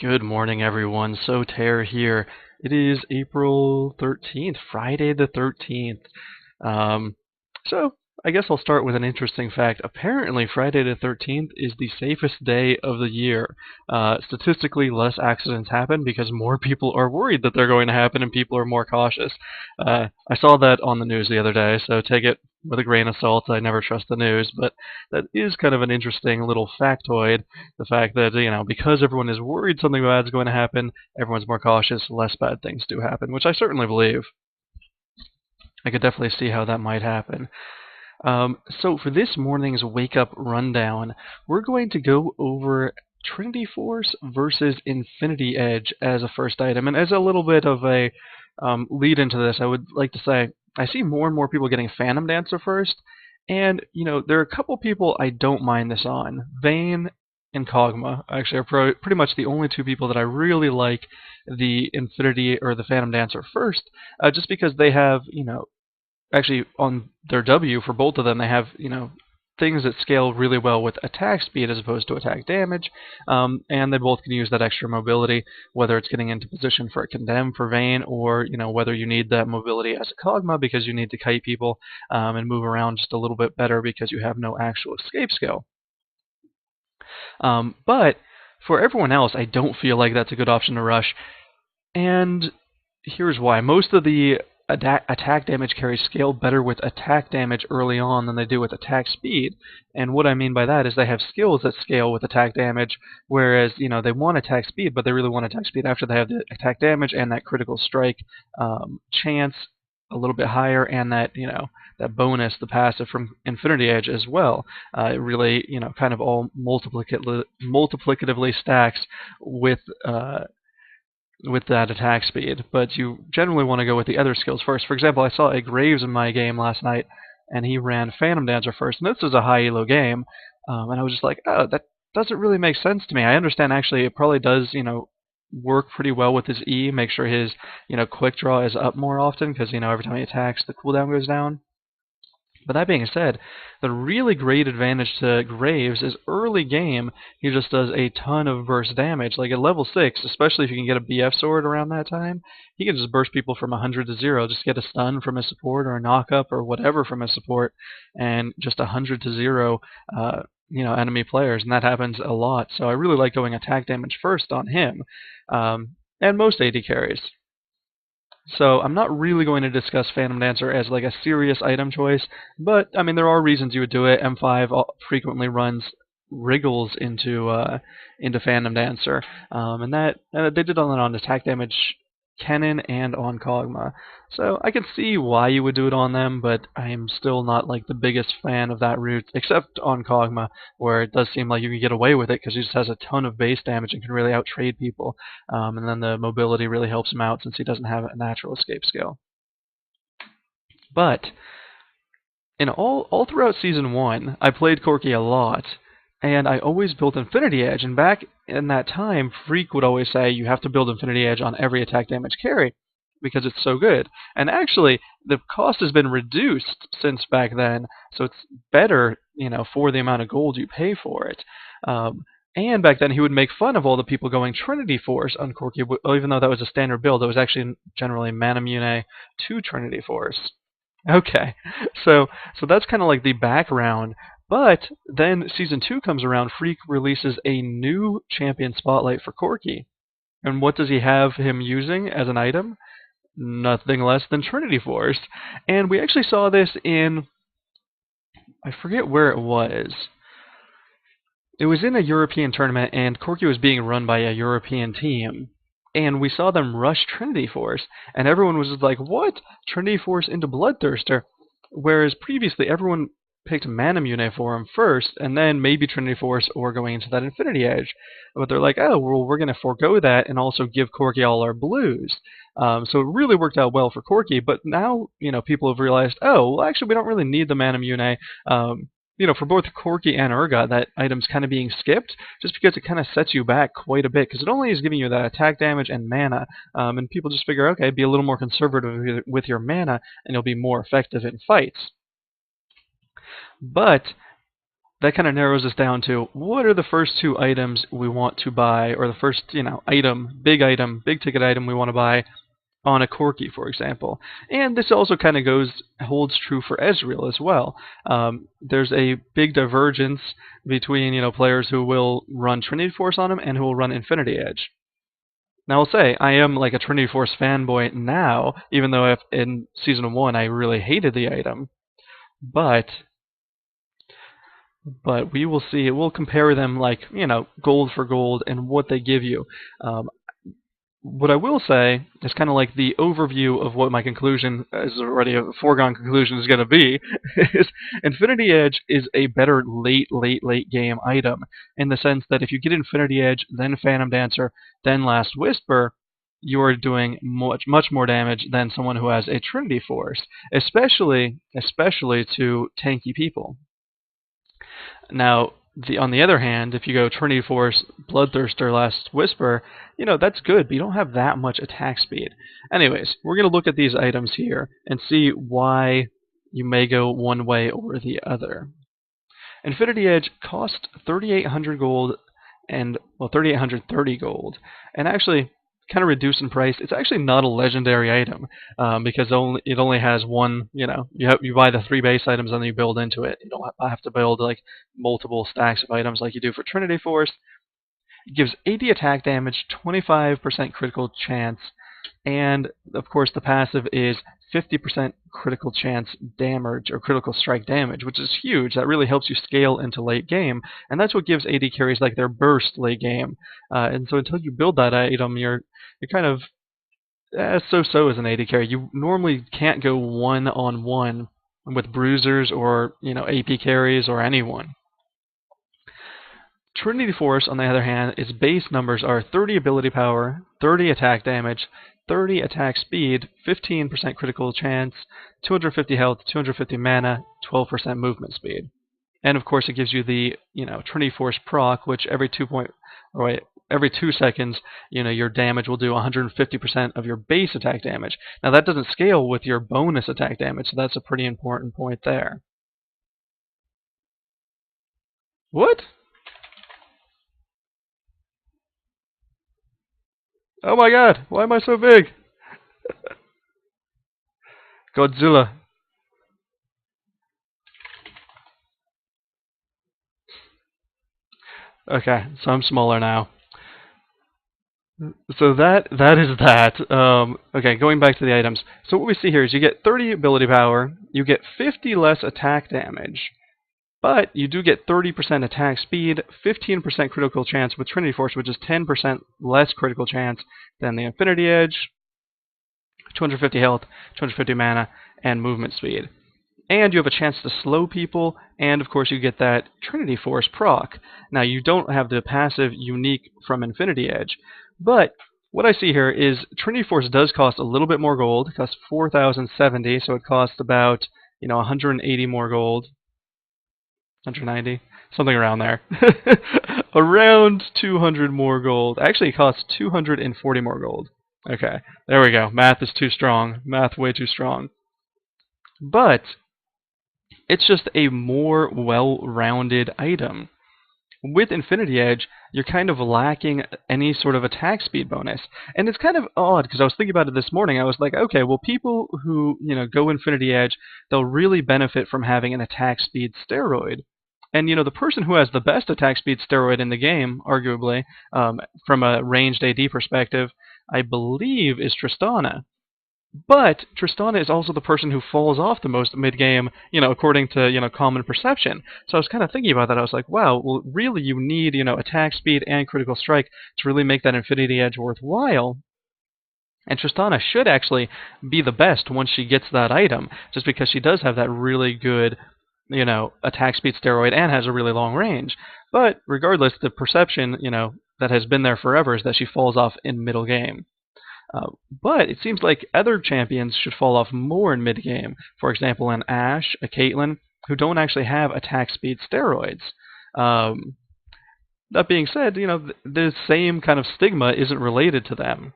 Good morning, everyone. So Tear here. It is April 13th, Friday the 13th. Um, so I guess I'll start with an interesting fact. Apparently, Friday the 13th is the safest day of the year. Statistically, less accidents happen because more people are worried that they're going to happen and people are more cautious. I saw that on the news the other day, so take it with a grain of salt. I never trust the news, but that is kind of an interesting little factoid. The fact that, because everyone is worried something bad is going to happen, everyone's more cautious, less bad things do happen, which I certainly believe. I could definitely see how that might happen. So for this morning's Wake Up Rundown, we're going to go over Trinity Force versus Infinity Edge as a first item. And as a little bit of a lead into this, I would like to say I see more and more people getting Phantom Dancer first. And, there are a couple people I don't mind this on. Vayne and Kog'Maw actually are pretty much the only two people that I really like the Infinity or the Phantom Dancer first, just because they have, actually on their W for both of them, they have, things that scale really well with attack speed as opposed to attack damage, and they both can use that extra mobility, whether it's getting into position for a condemn for Vayne, or whether you need that mobility as a Kog'Maw because you need to kite people and move around just a little bit better because you have no actual escape skill. But for everyone else, I don't feel like that's a good option to rush, and here's why. Most of the attack damage carries scale better with attack damage early on than they do with attack speed. And what I mean by that is they have skills that scale with attack damage, whereas, they want attack speed, but they really want attack speed after they have the attack damage and that critical strike chance a little bit higher, and that, that bonus, the passive from Infinity Edge as well. It really, kind of all multiplicatively stacks with that attack speed, but you generally want to go with the other skills first. For example, I saw a Graves in my game last night, and he ran Phantom Dancer first, and this is a high elo game, and I was just like, oh, that doesn't really make sense to me. I understand actually it probably does, work pretty well with his E, make sure his, quick draw is up more often, because, every time he attacks, the cooldown goes down. But that being said, the really great advantage to Graves is early game, he just does a ton of burst damage. Like at level 6, especially if you can get a BF sword around that time, he can just burst people from 100 to 0, just get a stun from his support or a knock-up or whatever from his support, and just 100 to 0 enemy players, and that happens a lot. So I really like going attack damage first on him, and most AD carries. So I'm not really going to discuss Phantom Dancer as like a serious item choice, but I mean there are reasons you would do it. M5 frequently runs wriggles into Phantom Dancer, and that they did on attack damage Kennen and on Kog'Maw. So I can see why you would do it on them, but I'm still not like the biggest fan of that route, except on Kog'Maw, where it does seem like you can get away with it because he just has a ton of base damage and can really out-trade people. And then the mobility really helps him out since he doesn't have a natural escape skill. But in all throughout Season 1, I played Corki a lot, and I always built Infinity Edge, and back in that time, Freak would always say you have to build Infinity Edge on every attack damage carry, because it's so good. And actually, the cost has been reduced since back then, so it's better, for the amount of gold you pay for it. And back then, he would make fun of all the people going Trinity Force on Corki, even though that was a standard build. It was actually generally Manamune to Trinity Force. Okay, so that's kind of like the background. But then Season 2 comes around, Freak releases a new champion spotlight for Corki. And what does he have him using as an item? Nothing less than Trinity Force. And we actually saw this in, I forget where it was. It was in a European tournament, and Corki was being run by a European team. And we saw them rush Trinity Force, and everyone was just like, what? Trinity Force into Bloodthirster? Whereas previously everyone picked Manamune for him first, and then maybe Trinity Force or going into that Infinity Edge. But they're like, oh, well, we're going to forego that and also give Corki all our blues. So it really worked out well for Corki, but now, people have realized, oh, well, actually, we don't really need the Manamune. For both Corki and Urgot, that item's kind of being skipped, just because it kind of sets you back quite a bit, because it only is giving you that attack damage and mana, and people just figure, okay, be a little more conservative with your mana, and you'll be more effective in fights. But that kind of narrows us down to what are the first two items we want to buy, or the first, item, big ticket item we want to buy on a Corki, for example. And this also kind of holds true for Ezreal as well. There's a big divergence between, players who will run Trinity Force on him and who will run Infinity Edge. Now I'll say, I am like a Trinity Force fanboy now, even though in Season 1 I really hated the item. But we will see. We'll compare them like, gold for gold and what they give you. What I will say is kind of like the overview of what my conclusion is already a foregone conclusion is going to be is Infinity Edge is a better late game item in the sense that if you get Infinity Edge, then Phantom Dancer, then Last Whisper, you are doing much more damage than someone who has a Trinity Force, especially to tanky people. Now, on the other hand, if you go Trinity Force, Bloodthirster, Last Whisper, that's good, but you don't have that much attack speed. Anyways, we're going to look at these items here and see why you may go one way or the other. Infinity Edge costs 3,800 gold and, 3,830 gold. And actually, kind of reduced in price. It's actually not a legendary item because it only has one. You buy the 3 base items and then you build into it. You don't have to build like multiple stacks of items like you do for Trinity Force. It gives 80 attack damage, 25% critical chance, and of course the passive is 50% critical chance damage or critical strike damage, which is huge. That really helps you scale into late game, and that's what gives AD carries like their burst late game. And so until you build that item, you're kind of so-so as an AD carry. You normally can't go one-on-one with bruisers or AP carries or anyone. Trinity Force, on the other hand, its base numbers are 30 ability power, 30 attack damage, 30 attack speed, 15% critical chance, 250 health, 250 mana, 12% movement speed. And of course it gives you the, Trinity Force proc, which every 2 seconds, your damage will do 150% of your base attack damage. Now that doesn't scale with your bonus attack damage, so that's a pretty important point there. What? Oh my god, why am I so big? Godzilla. Okay, so I'm smaller now. So that is that. Okay, going back to the items. So what we see here is you get 30 ability power, you get 50 less attack damage, but you do get 30% attack speed, 15% critical chance with Trinity Force, which is 10% less critical chance than the Infinity Edge, 250 health, 250 mana, and movement speed. And you have a chance to slow people, and of course you get that Trinity Force proc. Now you don't have the passive unique from Infinity Edge, but what I see here is Trinity Force does cost a little bit more gold. It costs 4,070, so it costs about 180 more gold. 190, something around there. Around 200 more gold. Actually, it costs 240 more gold. Okay, there we go. Math is too strong. Math way too strong. But it's just a more well-rounded item. With Infinity Edge, you're kind of lacking any sort of attack speed bonus. And it's kind of odd, because I was thinking about it this morning. I was like, okay, well, people who, go Infinity Edge, they'll really benefit from having an attack speed steroid. And, the person who has the best attack speed steroid in the game, arguably, from a ranged AD perspective, I believe is Tristana. But Tristana is also the person who falls off the most mid-game, according to, common perception. So I was kind of thinking about that. I was like, wow, well, really you need, attack speed and critical strike to really make that Infinity Edge worthwhile. And Tristana should actually be the best once she gets that item, just because she does have that really good, attack speed steroid and has a really long range. But regardless, the perception, that has been there forever is that she falls off in middle game. But it seems like other champions should fall off more in mid-game. For example, an Ashe, a Caitlyn, who don't actually have attack speed steroids. That being said, the same kind of stigma isn't related to them.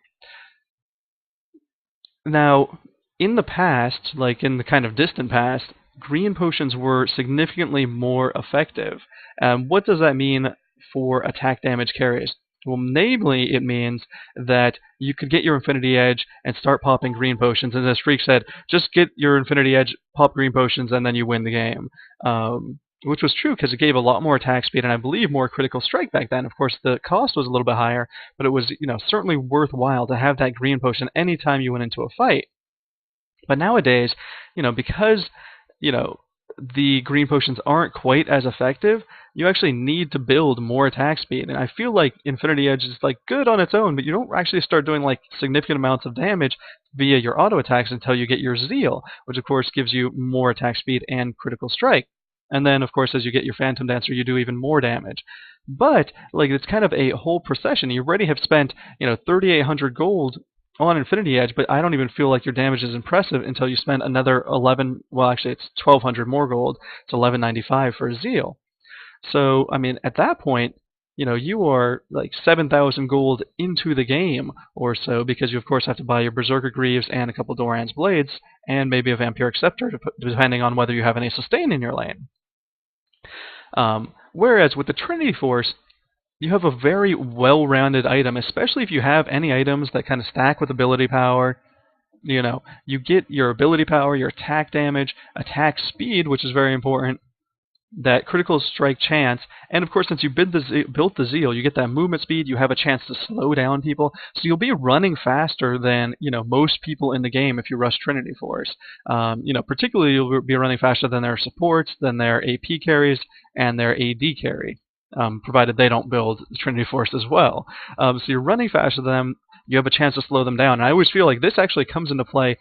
Now, in the past, like in the kind of distant past, green potions were significantly more effective. What does that mean for attack damage carries? Well, namely, it means that you could get your Infinity Edge and start popping green potions, and as Freak said, just get your Infinity Edge, pop green potions, and then you win the game. Which was true because it gave a lot more attack speed and I believe more critical strike back then. Of course, the cost was a little bit higher, but it was certainly worthwhile to have that green potion anytime you went into a fight. But nowadays, because you know the green potions aren't quite as effective, you actually need to build more attack speed. And I feel like Infinity Edge is like good on its own, but you don't actually start doing like significant amounts of damage via your auto attacks until you get your Zeal, which of course gives you more attack speed and critical strike. And then, of course, as you get your Phantom Dancer, you do even more damage. But like it's kind of a whole procession. You already have spent 3,800 gold on Infinity Edge, but I don't even feel like your damage is impressive until you spend another 11. Well, actually, it's 1,200 more gold. It's 1195 for Zeal. So, I mean, at that point, you are like 7,000 gold into the game or so, because you of course have to buy your Berserker Greaves and a couple Doran's Blades and maybe a Vampiric Scepter, depending on whether you have any sustain in your lane. Whereas with the Trinity Force, you have a very well-rounded item, especially if you have any items that kind of stack with ability power. You get your ability power, your attack damage, attack speed, which is very important, that critical strike chance, and of course, since you built the Zeal, you get that movement speed. You have a chance to slow down people, so you'll be running faster than most people in the game if you rush Trinity Force. Particularly you'll be running faster than their supports, than their AP carries, and their AD carry, provided they don't build Trinity Force as well. So you're running faster than them. You have a chance to slow them down. And I always feel like this actually comes into play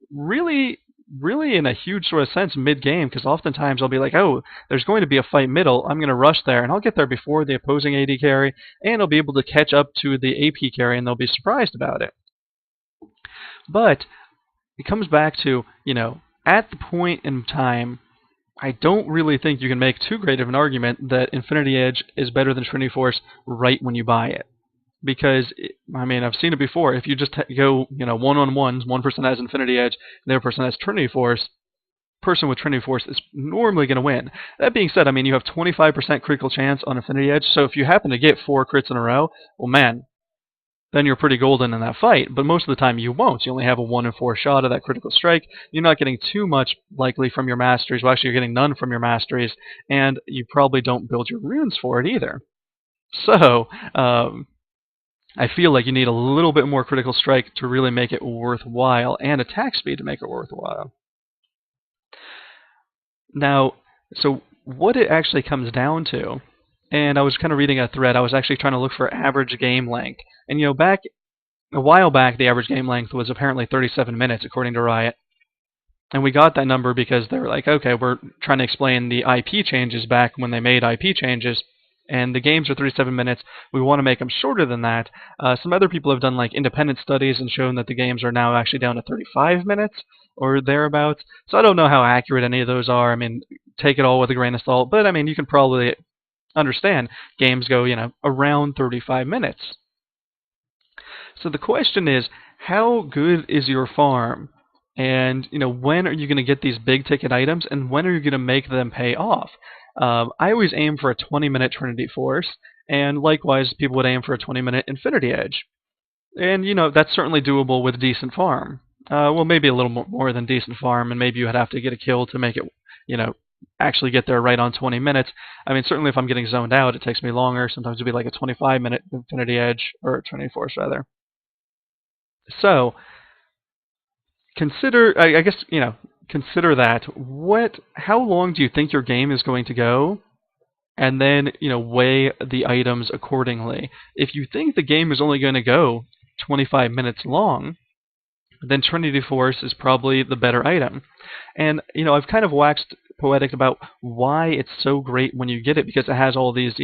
really in a huge sort of sense mid-game, because oftentimes I'll be like, oh, there's going to be a fight middle, I'm going to rush there, and I'll get there before the opposing AD carry, and I'll be able to catch up to the AP carry, and they'll be surprised about it. But it comes back to, at the point in time, I don't really think you can make too great of an argument that Infinity Edge is better than Trinity Force right when you buy it. Because, I mean, I've seen it before. If you just go, one-on-ones, one person has Infinity Edge, the other person has Trinity Force, person with Trinity Force is normally going to win. That being said, I mean, you have 25% critical chance on Infinity Edge, so if you happen to get 4 crits in a row, well, man, then you're pretty golden in that fight. But most of the time you won't. You only have a 1 in 4 shot of that critical strike. You're not getting too much likely from your masteries. Well, actually, you're getting none from your masteries, and you probably don't build your runes for it either. So, I feel like you need a little bit more critical strike to really make it worthwhile, and attack speed to make it worthwhile. Now, so what it actually comes down to, and I was kind of reading a thread, I was actually trying to look for average game length. And back a while back, the average game length was apparently 37 minutes, according to Riot. And we got that number because they were like, okay, we're trying to explain the IP changes back when they made IP changes. And the games are 37 minutes. We want to make them shorter than that. Some other people have done like independent studies and shown that the games are now actually down to 35 minutes or thereabouts. So I don't know how accurate any of those are. I mean, take it all with a grain of salt. But I mean, you can probably understand games go, around 35 minutes. So the question is, how good is your farm? And when are you going to get these big ticket items, and when are you going to make them pay off? I always aim for a 20-minute Trinity Force, and likewise, people would aim for a 20-minute Infinity Edge. And that's certainly doable with decent farm. Well, maybe a little more than decent farm, and maybe you would have to get a kill to make it, actually get there right on 20 minutes. I mean, certainly if I'm getting zoned out, it takes me longer. Sometimes it'd be like a 25-minute Infinity Edge, or Trinity Force rather. So consider, I guess, consider that. How long do you think your game is going to go? And then, weigh the items accordingly. If you think the game is only going to go 25 minutes long, then Trinity Force is probably the better item. And, I've kind of waxed poetic about why it's so great when you get it, because it has all these,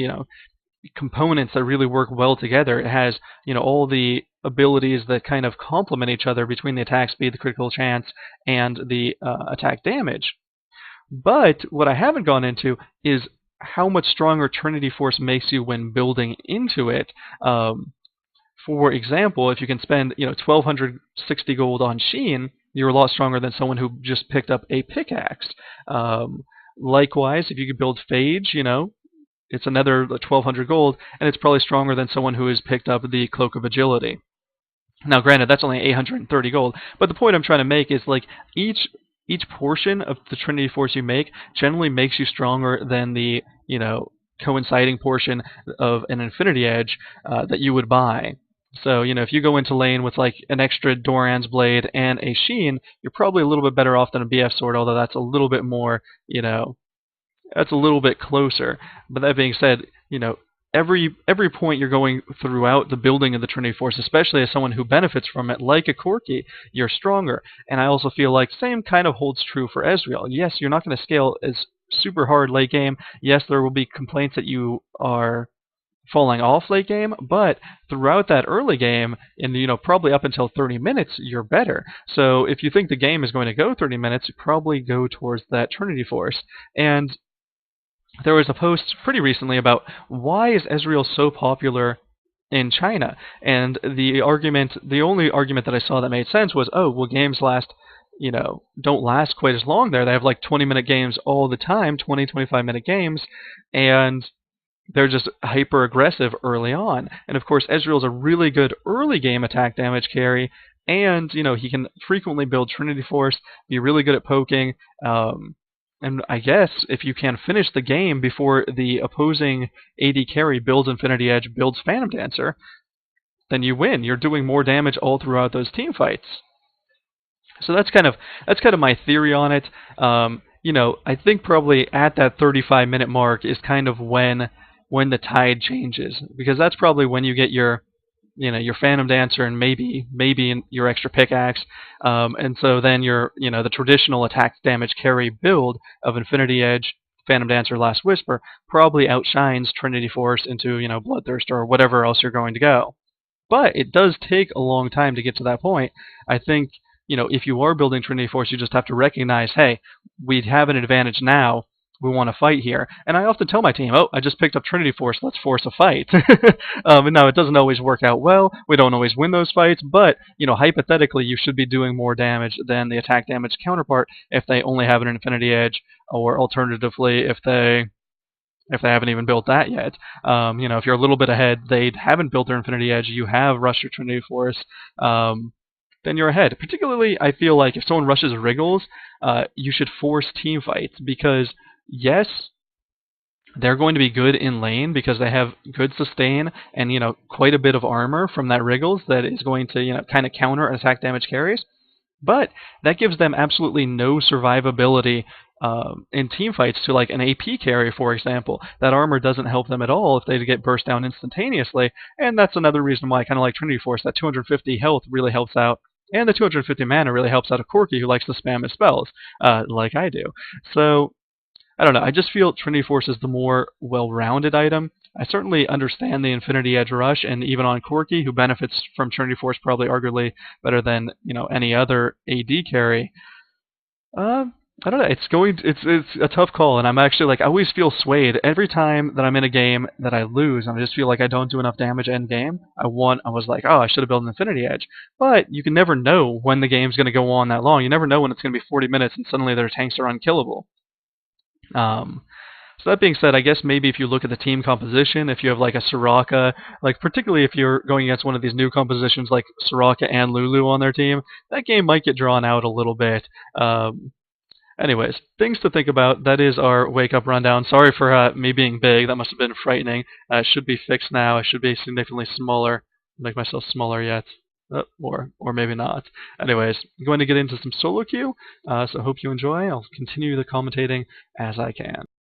components that really work well together. It has, all the abilities that kind of complement each other between the attack speed, the critical chance, and the attack damage. But what I haven't gone into is how much stronger Trinity Force makes you when building into it. For example, if you can spend 1,260 gold on Sheen, you're a lot stronger than someone who just picked up a pickaxe. Um, Likewise, if you could build Phage, it's another 1,200 gold, and it's probably stronger than someone who has picked up the Cloak of Agility. Now, granted, that's only 830 gold, but the point I'm trying to make is like each portion of the Trinity Force you make generally makes you stronger than the coinciding portion of an Infinity Edge that you would buy. So if you go into lane with like an extra Doran's Blade and a Sheen, you're probably a little bit better off than a BF Sword, although that's a little bit more that's a little bit closer. But that being said, every point you're going throughout the building of the Trinity Force, especially as someone who benefits from it, like a Corki, you're stronger. And I also feel like same kind of holds true for Ezreal. Yes, you're not going to scale as super hard late game. Yes, there will be complaints that you are falling off late game, but throughout that early game, and probably up until 30 minutes, you're better. So if you think the game is going to go 30 minutes, probably go towards that Trinity Force. And there was a post pretty recently about why is Ezreal so popular in China, and the only argument that I saw that made sense was, oh, well, games don't last quite as long there. They have like 20-minute games all the time, 25-minute games, and they're just hyper aggressive early on. And of course, Ezreal's a really good early game attack damage carry, and he can frequently build Trinity Force, be really good at poking. And I guess if you can finish the game before the opposing AD carry builds Infinity Edge, builds Phantom Dancer, then you win. You're doing more damage all throughout those team fights. So that's kind of my theory on it. I think probably at that 35-minute mark is kind of when the tide changes, because that's probably when you get your Phantom Dancer and maybe your extra pickaxe, and so then the traditional attack damage carry build of Infinity Edge, Phantom Dancer, Last Whisper probably outshines Trinity Force into Bloodthirst or whatever else you're going to go. But it does take a long time to get to that point. I think if you are building Trinity Force, you just have to recognize, hey, we have an advantage now. We want to fight here. And I often tell my team, oh, I just picked up Trinity Force, let's force a fight. And now it doesn't always work out well. We don't always win those fights, but hypothetically, you should be doing more damage than the attack damage counterpart if they only have an Infinity Edge, or alternatively, if they haven't even built that yet. If you're a little bit ahead, they haven't built their Infinity Edge, you have rushed your Trinity Force, then you're ahead. Particularly, I feel like if someone rushes Wriggles, you should force team fights, because yes, they're going to be good in lane because they have good sustain and quite a bit of armor from that Wriggles that is going to kind of counter attack damage carries. But that gives them absolutely no survivability in team fights to like an AP carry, for example. That armor doesn't help them at all if they get burst down instantaneously, and that's another reason why I kind of like Trinity Force. That 250 health really helps out, and the 250 mana really helps out a Corki who likes to spam his spells, like I do. So I don't know, I just feel Trinity Force is the more well-rounded item. I certainly understand the Infinity Edge rush, and even on Corki, who benefits from Trinity Force probably arguably better than any other AD carry. I don't know. It's a tough call, and I'm actually like I always feel swayed every time that I'm in a game that I lose, and I just feel like I don't do enough damage end game. I was like, oh, I should have built an Infinity Edge, but you can never know when the game's going to go on that long. You never know when it's going to be 40 minutes and suddenly their tanks are unkillable. So that being said, I guess maybe if you look at the team composition, if you have like a Soraka, like particularly if you're going against one of these new compositions like Soraka and Lulu on their team, that game might get drawn out a little bit. Anyways, things to think about. That is our wake up rundown. Sorry for me being big. That must have been frightening. It should be fixed now. I should be significantly smaller. Make myself smaller yet. Or maybe not. Anyways, I'm going to get into some solo queue, so I hope you enjoy. I'll continue the commentating as I can.